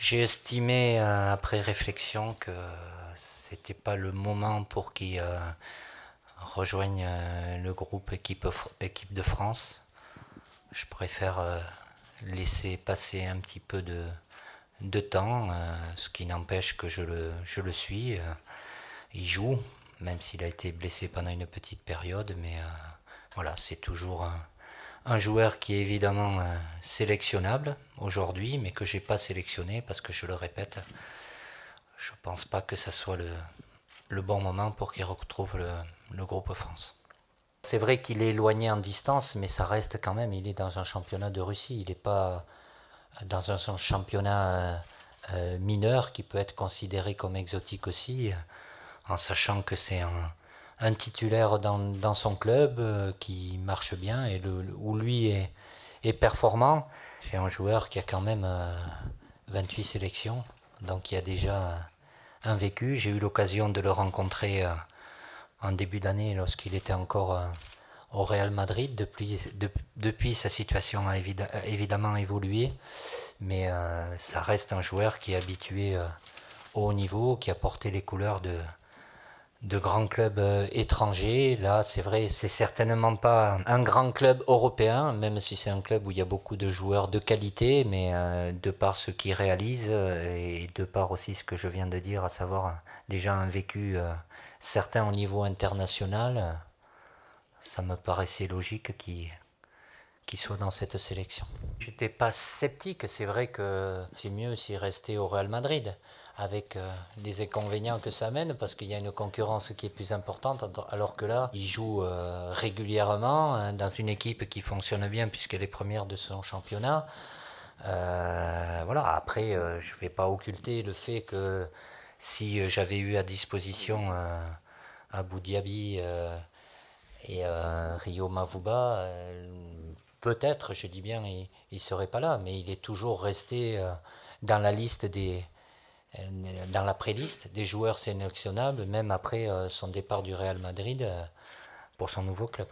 J'ai estimé, après réflexion, que c'était pas le moment pour qu'il rejoigne le groupe équipe de France. Je préfère laisser passer un petit peu de temps, ce qui n'empêche que je le suis. Il joue, même s'il a été blessé pendant une petite période, mais voilà, c'est toujours un joueur qui est évidemment sélectionnable aujourd'hui, mais que j'ai pas sélectionné parce que je le répète, je pense pas que ça soit le bon moment pour qu'il retrouve le groupe France. C'est vrai qu'il est éloigné en distance, mais ça reste quand même, il est dans un championnat de Russie, il n'est pas dans un championnat mineur qui peut être considéré comme exotique aussi, en sachant que c'est un titulaire dans son club qui marche bien et où lui est performant. C'est un joueur qui a quand même 28 sélections, donc il y a déjà un vécu. J'ai eu l'occasion de le rencontrer en début d'année lorsqu'il était encore au Real Madrid. Depuis sa situation a évidemment évolué, mais ça reste un joueur qui est habitué au haut niveau, qui a porté les couleurs de grands clubs étrangers. Là, c'est vrai, c'est certainement pas un grand club européen, même si c'est un club où il y a beaucoup de joueurs de qualité, mais de par ce qu'ils réalisent et de par aussi ce que je viens de dire, à savoir déjà un vécu certain au niveau international, ça me paraissait logique qu'il soit dans cette sélection. J'étais pas sceptique, c'est vrai que c'est mieux s'il restait au Real Madrid, avec les inconvénients que ça amène, parce qu'il y a une concurrence qui est plus importante, alors que là, il joue régulièrement dans une équipe qui fonctionne bien, puisqu'elle est première de son championnat. Voilà, après, je ne vais pas occulter le fait que si j'avais eu à disposition Abu Dhabi et Rio Mavuba, peut-être, je dis bien, il ne serait pas là, mais il est toujours resté dans la liste dans la pré-liste des joueurs sélectionnables, même après son départ du Real Madrid pour son nouveau club.